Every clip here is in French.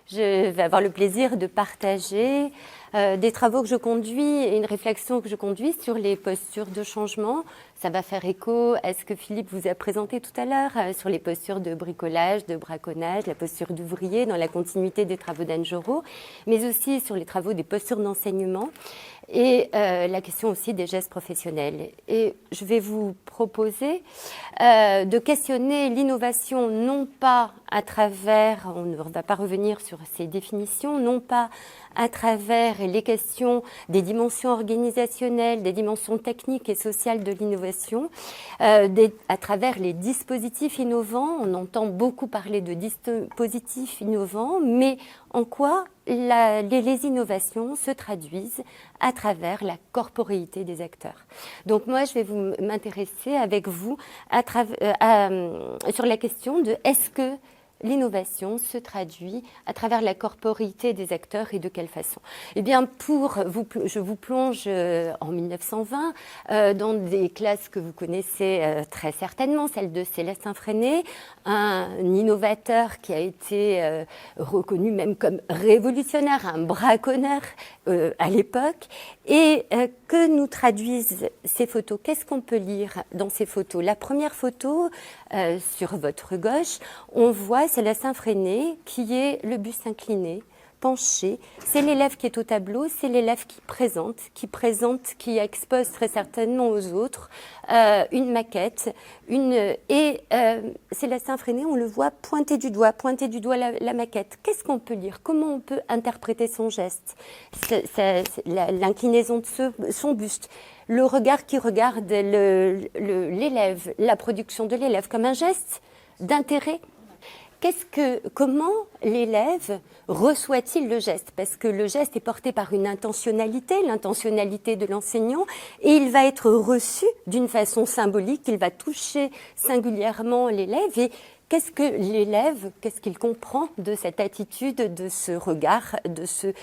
Je vais avoir le plaisir de partager des travaux que je conduis et une réflexion que je conduis sur les postures de changement. Ça va faire écho à ce que Philippe vous a présenté tout à l'heure sur les postures de bricolage, de braconnage, la posture d'ouvrier dans la continuité des travaux d'Anne Jorot, mais aussi sur les travaux des postures d'enseignement et la question aussi des gestes professionnels. Et je vais vous proposer de questionner l'innovation non pas à travers, on ne va pas revenir sur ces définitions, non pas à travers les questions des dimensions organisationnelles, des dimensions techniques et sociales de l'innovation, à travers les dispositifs innovants. On entend beaucoup parler de dispositifs innovants, mais en quoi les innovations se traduisent à travers la corporéité des acteurs. Donc moi, je vais m'intéresser avec vous sur la question de est-ce que l'innovation se traduit à travers la corporéité des acteurs et de quelle façon? Eh bien, je vous plonge en 1920 dans des classes que vous connaissez très certainement, celle de Célestin Freinet, un innovateur qui a été reconnu même comme révolutionnaire, un braconneur à l'époque, et que nous traduisent ces photos. Qu'est-ce qu'on peut lire dans ces photos? La première photo, sur votre gauche, on voit Célestin Freinet qui est le buste incliné, penché. C'est l'élève qui est au tableau, c'est l'élève qui expose très certainement aux autres une maquette. Célestin Freinet, on le voit pointer du doigt la maquette. Qu'est-ce qu'on peut lire? Comment on peut interpréter son geste? L'inclinaison de son buste, le regard qui regarde l'élève, la production de l'élève comme un geste d'intérêt. Comment l'élève reçoit-il le geste? Parce que le geste est porté par une intentionnalité, l'intentionnalité de l'enseignant, et il va être reçu d'une façon symbolique, il va toucher singulièrement l'élève. Et qu'est-ce que l'élève, qu'est-ce qu'il comprend de cette attitude, de ce regard, de ce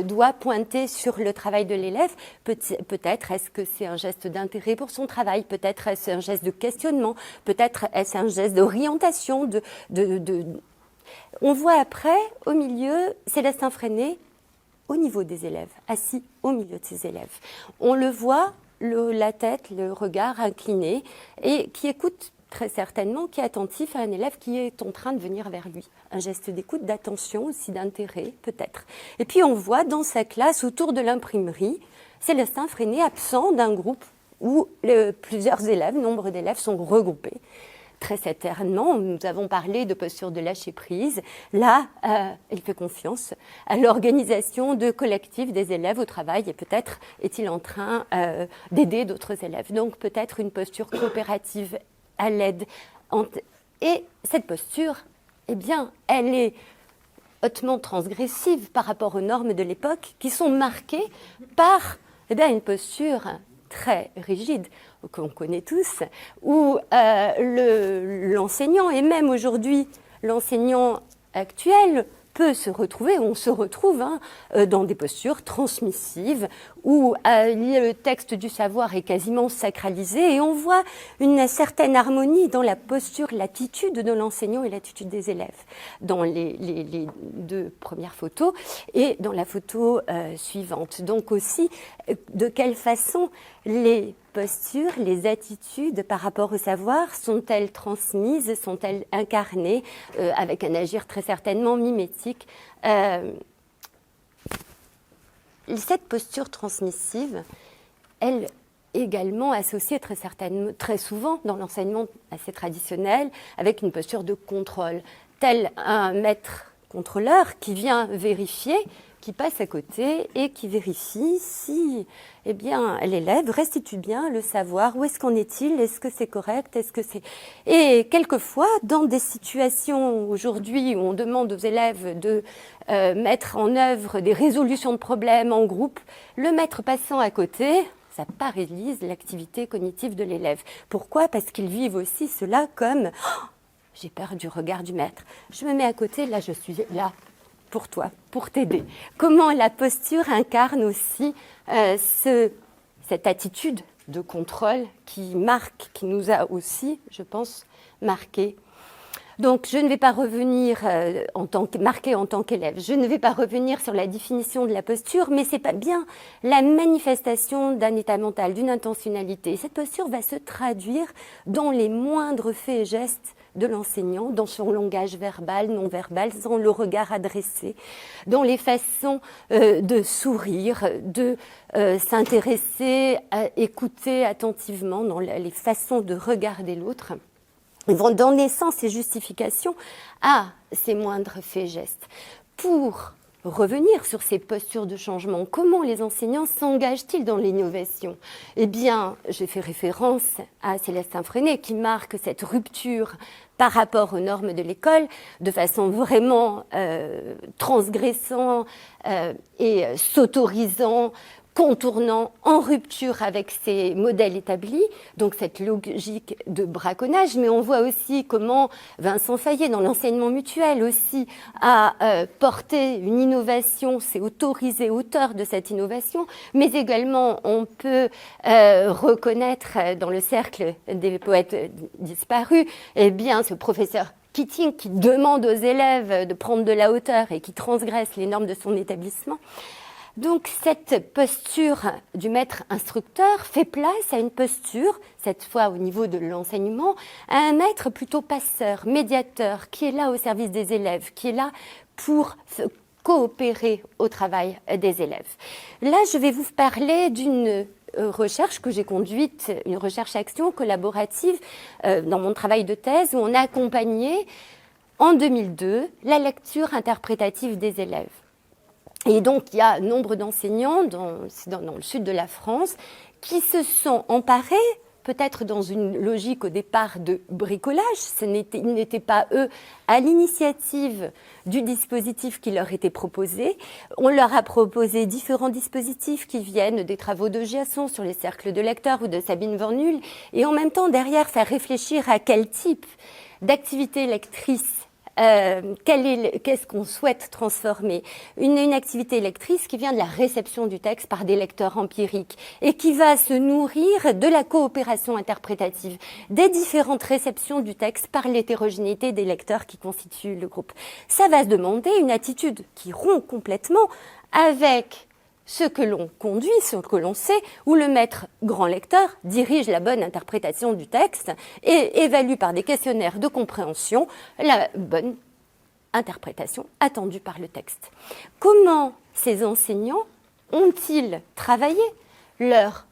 doigt pointé sur le travail de l'élève? Peut-être est-ce que c'est un geste d'intérêt pour son travail, peut-être est-ce un geste de questionnement, peut-être est-ce un geste d'orientation. On voit après, au milieu, Célestin Freinet au niveau des élèves, assis au milieu de ses élèves. On le voit, la tête, le regard incliné, et qui écoute très certainement, qui est attentif à un élève qui est en train de venir vers lui. Un geste d'écoute, d'attention, aussi d'intérêt, peut-être. Et puis on voit dans sa classe, autour de l'imprimerie, Célestin Freinet absent d'un groupe où plusieurs élèves, nombre d'élèves sont regroupés. Très certainement, nous avons parlé de posture de lâcher prise. Là, il fait confiance à l'organisation de collectifs des élèves au travail et peut-être est-il en train d'aider d'autres élèves. Donc peut-être une posture coopérative à l'aide. Et cette posture, eh bien, elle est hautement transgressive par rapport aux normes de l'époque qui sont marquées par une posture très rigide, qu'on connaît tous, où l'enseignant, et même aujourd'hui l'enseignant actuel, peut se retrouver, on se retrouve dans des postures transmissives où le texte du savoir est quasiment sacralisé et on voit une certaine harmonie dans la posture, l'attitude de l'enseignant et l'attitude des élèves dans les deux premières photos et dans la photo suivante. Donc aussi, de quelle façon les postures, les attitudes par rapport au savoir sont-elles transmises, sont-elles incarnées avec un agir très certainement mimétique. Cette posture transmissive, elle également associée très souvent dans l'enseignement assez traditionnel avec une posture de contrôle, tel un maître contrôleur qui vient vérifier, qui passe à côté et qui vérifie si l'élève restitue bien le savoir. Où est-ce qu'en est-il? Est-ce que c'est correct? Et quelquefois, dans des situations aujourd'hui où on demande aux élèves de mettre en œuvre des résolutions de problèmes en groupe, le maître passant à côté, ça paralyse l'activité cognitive de l'élève. Pourquoi? Parce qu'ils vivent aussi cela comme j'ai peur du regard du maître. Je me mets à côté, là je suis là pour toi, pour t'aider. Comment la posture incarne aussi cette attitude de contrôle qui nous a aussi, je pense, marqué. Donc, je ne vais pas revenir marqué en tant qu'élève. Je ne vais pas revenir sur la définition de la posture, mais c'est pas bien la manifestation d'un état mental, d'une intentionnalité. Cette posture va se traduire dans les moindres faits et gestes de l'enseignant, dans son langage verbal, non verbal, dans le regard adressé, dans les façons de sourire, de s'intéresser, à écouter attentivement, dans les façons de regarder l'autre. Ils vont donner sens et justification à ces moindres faits et gestes. Pour revenir sur ces postures de changement, comment les enseignants s'engagent-ils dans l'innovation? Eh bien, j'ai fait référence à Célestin Freinet qui marque cette rupture par rapport aux normes de l'école de façon vraiment transgressant et s'autorisant, contournant, en rupture avec ces modèles établis, donc cette logique de braconnage, mais on voit aussi comment Vincent Fayet, dans l'enseignement mutuel aussi, a porté une innovation, s'est autorisé auteur de cette innovation, mais également on peut reconnaître dans le cercle des poètes disparus, eh bien ce professeur Keating qui demande aux élèves de prendre de la hauteur et qui transgresse les normes de son établissement. Donc cette posture du maître instructeur fait place à une posture, cette fois au niveau de l'enseignement, à un maître plutôt passeur, médiateur, qui est là au service des élèves, qui est là pour coopérer au travail des élèves. Là, je vais vous parler d'une recherche que j'ai conduite, une recherche-action collaborative dans mon travail de thèse, où on a accompagné en 2002 la lecture interprétative des élèves. Et donc, il y a nombre d'enseignants dans le sud de la France qui se sont emparés, peut-être dans une logique au départ de bricolage. Ils n'étaient pas, eux, à l'initiative du dispositif qui leur était proposé. On leur a proposé différents dispositifs qui viennent des travaux de Giasson sur les cercles de lecteurs ou de Sabine Vornul, et en même temps, derrière, faire réfléchir à quel type d'activité lectrice qu'est-ce qu'on souhaite transformer? Une activité lectrice qui vient de la réception du texte par des lecteurs empiriques et qui va se nourrir de la coopération interprétative, des différentes réceptions du texte par l'hétérogénéité des lecteurs qui constituent le groupe. Ça va se demander une attitude qui rompt complètement avec ce que l'on conduit, ce que l'on sait, où le maître grand lecteur dirige la bonne interprétation du texte et évalue par des questionnaires de compréhension la bonne interprétation attendue par le texte. Comment ces enseignants ont-ils travaillé leur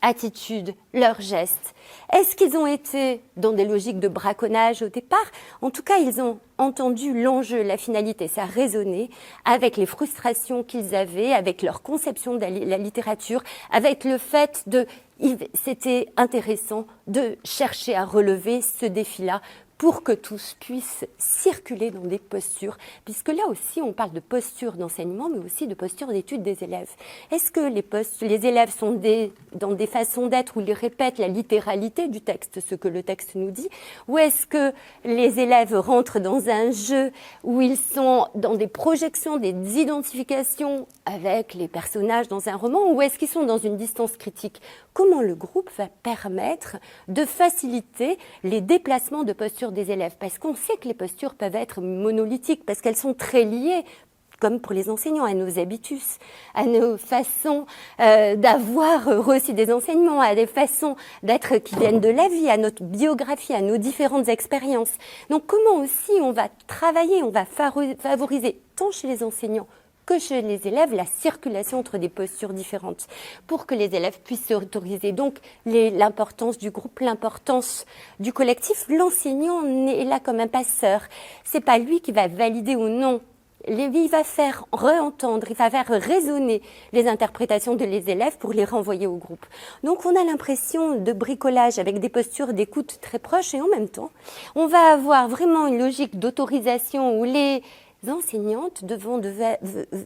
attitude, leurs gestes? Est-ce qu'ils ont été dans des logiques de braconnage au départ? En tout cas, ils ont entendu l'enjeu, la finalité, ça a résonné avec les frustrations qu'ils avaient, avec leur conception de la littérature, avec le fait c'était intéressant de chercher à relever ce défi-là pour que tous puissent circuler dans des postures, puisque là aussi on parle de posture d'enseignement, mais aussi de posture d'étude des élèves. Est-ce que les élèves sont dans des façons d'être où ils répètent la littéralité du texte, ce que le texte nous dit, ou est-ce que les élèves rentrent dans un jeu où ils sont dans des projections, des identifications avec les personnages dans un roman, ou est-ce qu'ils sont dans une distance critique? Comment le groupe va permettre de faciliter les déplacements de posture des élèves? Parce qu'on sait que les postures peuvent être monolithiques, parce qu'elles sont très liées, comme pour les enseignants, à nos habitus, à nos façons d'avoir reçu des enseignements, à des façons d'être qui viennent de la vie, à notre biographie, à nos différentes expériences. Donc comment aussi on va travailler, on va favoriser tant chez les enseignants que chez les élèves, la circulation entre des postures différentes, pour que les élèves puissent s'autoriser. Donc, l'importance du groupe, l'importance du collectif. L'enseignant est là comme un passeur. C'est pas lui qui va valider ou non. Il va faire réentendre, il va faire résonner les interprétations de les élèves pour les renvoyer au groupe. Donc, on a l'impression de bricolage avec des postures d'écoute très proches et en même temps, on va avoir vraiment une logique d'autorisation où les enseignantes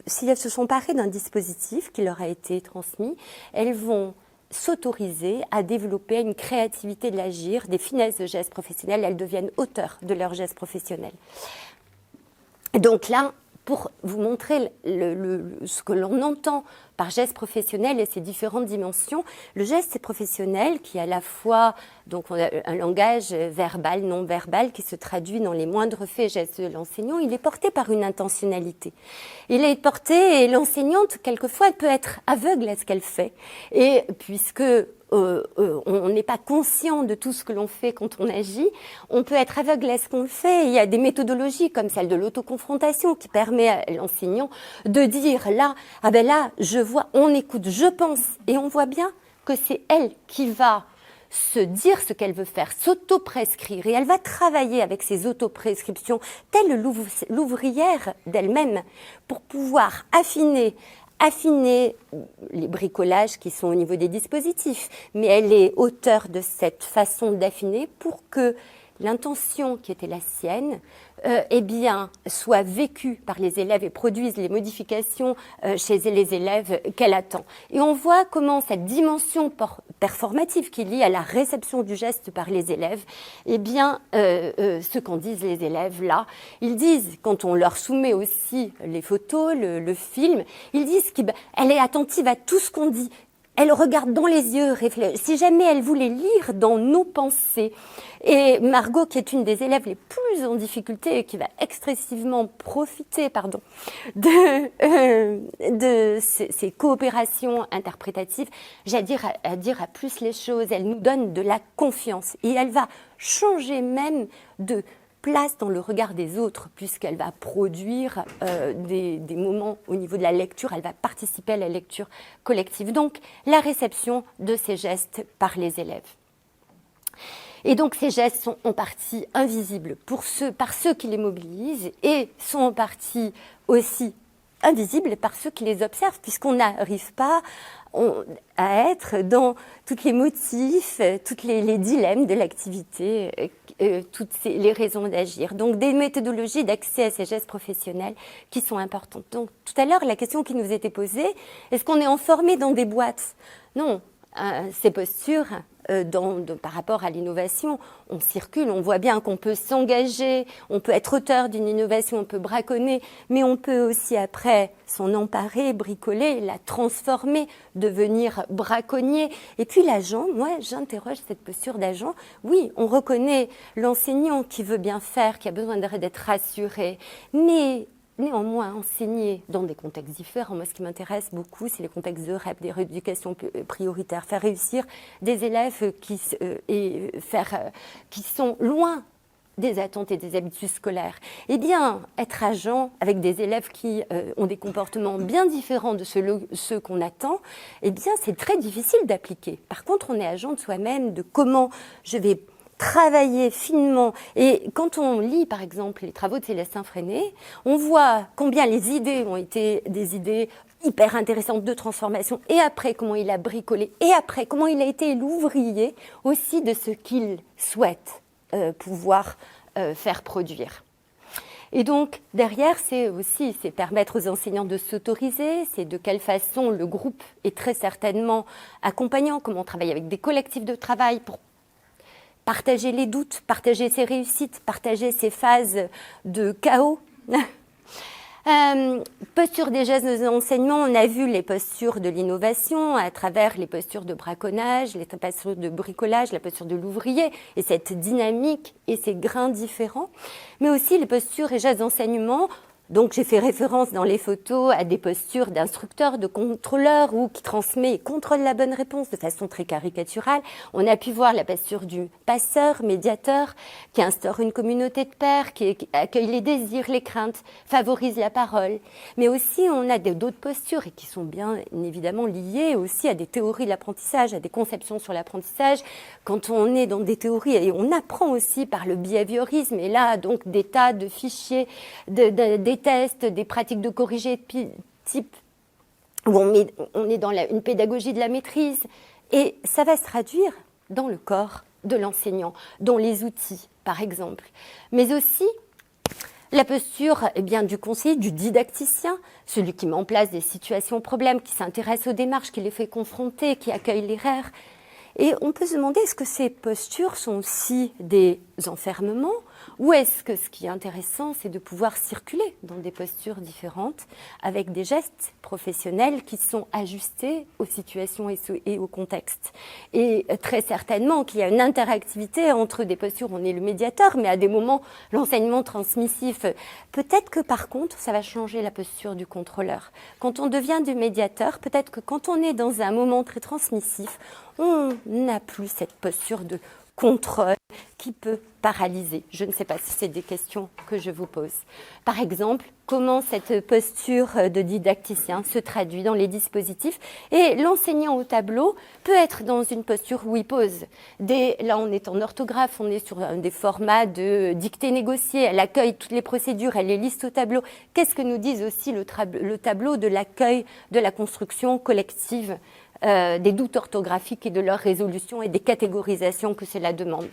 si elles se sont parées d'un dispositif qui leur a été transmis, elles vont s'autoriser à développer une créativité de l'agir, des finesses de gestes professionnels, elles deviennent auteurs de leurs gestes professionnels. Donc là, pour vous montrer ce que l'on entend par geste professionnel et ses différentes dimensions. Le geste professionnel qui est à la fois, donc on a un langage verbal, non verbal, qui se traduit dans les moindres faits et gestes de l'enseignant, il est porté par une intentionnalité. Il est porté, et l'enseignante, quelquefois, elle peut être aveugle à ce qu'elle fait. Et puisque on n'est pas conscient de tout ce que l'on fait quand on agit, on peut être aveugle à ce qu'on fait. Il y a des méthodologies comme celle de l'autoconfrontation qui permet à l'enseignant de dire là, ah ben là, je vois, on écoute, je pense, et on voit bien que c'est elle qui va se dire ce qu'elle veut faire, s'auto-prescrire, et elle va travailler avec ses auto-prescriptions, telle l'ouvrière d'elle-même, pour pouvoir affiner les bricolages qui sont au niveau des dispositifs, mais elle est auteure de cette façon d'affiner pour que l'intention qui était la sienne eh bien, soit vécue par les élèves et produise les modifications chez les élèves qu'elle attend. Et on voit comment cette dimension performative qui est liée à la réception du geste par les élèves, eh bien, ce qu'en disent les élèves là, ils disent, quand on leur soumet aussi les photos, le film, ils disent qu'elle est attentive à tout ce qu'on dit. Elle regarde dans les yeux, réfléchit. Si jamais elle voulait lire dans nos pensées, et Margot, qui est une des élèves les plus en difficulté et qui va excessivement profiter, de ces coopérations interprétatives, j'ai à dire à plus les choses. Elle nous donne de la confiance et elle va changer même de place dans le regard des autres, puisqu'elle va produire des moments au niveau de la lecture, elle va participer à la lecture collective. Donc, la réception de ces gestes par les élèves. Et donc, ces gestes sont en partie invisibles par ceux qui les mobilisent et sont en partie aussi invisibles par ceux qui les observent, puisqu'on n'arrive pas à être dans tous les motifs, tous les dilemmes de l'activité, toutes les raisons d'agir. Donc, des méthodologies d'accès à ces gestes professionnels qui sont importantes. Donc, tout à l'heure, la question qui nous était posée, est-ce qu'on est enfermé dans des boîtes? Non, ces postures, par rapport à l'innovation, on circule, on voit bien qu'on peut s'engager, on peut être auteur d'une innovation, on peut braconner, mais on peut aussi après s'en emparer, bricoler, la transformer, devenir braconnier. Et puis l'agent, moi j'interroge cette posture d'agent. Oui, on reconnaît l'enseignant qui veut bien faire, qui a besoin d'être rassuré, mais néanmoins, enseigner dans des contextes différents. Moi, ce qui m'intéresse beaucoup, c'est les contextes de REP, des rééducations prioritaires, faire réussir des élèves qui sont loin des attentes et des habitudes scolaires. Eh bien, être agent avec des élèves qui ont des comportements bien différents de ceux qu'on attend, eh bien, c'est très difficile d'appliquer. Par contre, on est agent de soi-même, de comment je vais travailler finement. Et quand on lit, par exemple, les travaux de Célestin Freinet, on voit combien les idées ont été des idées hyper intéressantes de transformation, et après, comment il a bricolé, et après, comment il a été l'ouvrier aussi de ce qu'il souhaite pouvoir faire produire. Et donc, derrière, c'est permettre aux enseignants de s'autoriser, c'est de quelle façon le groupe est très certainement accompagnant, comment on travaille avec des collectifs de travail pour partager les doutes, partager ses réussites, partager ses phases de chaos. Posture des gestes d'enseignement, on a vu les postures de l'innovation à travers les postures de braconnage, les postures de bricolage, la posture de l'ouvrier et cette dynamique et ces grains différents, mais aussi les postures et gestes d'enseignement. Donc j'ai fait référence dans les photos à des postures d'instructeurs, de contrôleurs ou qui transmet et contrôle la bonne réponse de façon très caricaturale. On a pu voir la posture du passeur, médiateur, qui instaure une communauté de pairs, qui accueille les désirs, les craintes, favorise la parole. Mais aussi on a d'autres postures et qui sont bien évidemment liées aussi à des théories de l'apprentissage, à des conceptions sur l'apprentissage. Quand on est dans des théories, et on apprend aussi par le behaviorisme, et là donc des tas de fichiers, des tests, des pratiques de corrigé type où on est dans une pédagogie de la maîtrise, et ça va se traduire dans le corps de l'enseignant, dans les outils par exemple, mais aussi la posture du conseiller, du didacticien, celui qui met en place des situations problèmes, qui s'intéresse aux démarches, qui les fait confronter, qui accueille l'erreur. Et on peut se demander, est-ce que ces postures sont aussi des enfermements Ou est-ce que ce qui est intéressant, c'est de pouvoir circuler dans des postures différentes avec des gestes professionnels qui sont ajustés aux situations et au contexte. Et très certainement qu'il y a une interactivité entre des postures, on est le médiateur, mais à des moments, l'enseignement transmissif. Peut-être que par contre, ça va changer la posture du contrôleur. Quand on devient du médiateur, peut-être que quand on est dans un moment très transmissif, on n'a plus cette posture de contrôle qui peut paralyser. Je ne sais pas si c'est des questions que je vous pose. Par exemple, comment cette posture de didacticien se traduit dans les dispositifs, et l'enseignant au tableau peut être dans une posture où il pose. Là, on est en orthographe, on est sur des formats de dictée négociée, elle accueille toutes les procédures, elle les liste au tableau. Qu'est-ce que nous dit aussi le tableau de l'accueil de la construction collective des doutes orthographiques et de leur résolution et des catégorisations que cela demande.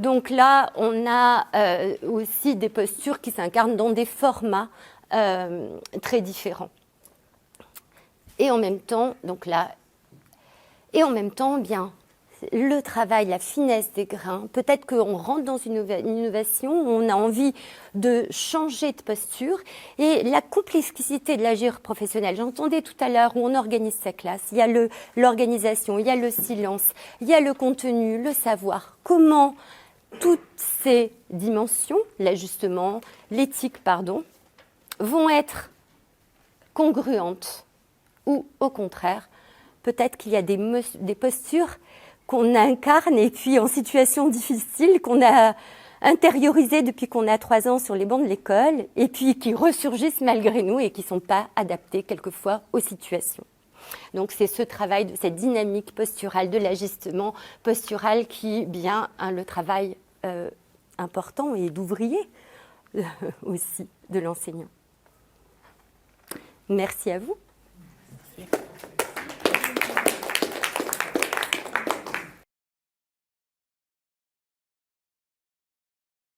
Donc là, on a aussi des postures qui s'incarnent dans des formats très différents. Et en même temps, bien, le travail, la finesse des grains, peut-être qu'on rentre dans une innovation, on a envie de changer de posture, et la complexité de l'agir professionnel. J'entendais tout à l'heure où on organise sa classe, il y a l'organisation, il y a le silence, il y a le contenu, le savoir. Comment toutes ces dimensions, l'ajustement, l'éthique, vont être congruentes, ou au contraire, peut-être qu'il y a des postures qu'on incarne et puis en situation difficile, qu'on a intériorisées depuis qu'on a 3 ans sur les bancs de l'école, et puis qui ressurgissent malgré nous et qui ne sont pas adaptées quelquefois aux situations. Donc c'est ce travail de cette dynamique posturale, de l'ajustement postural qui vient le travail important et d'ouvrier aussi de l'enseignant. Merci à vous.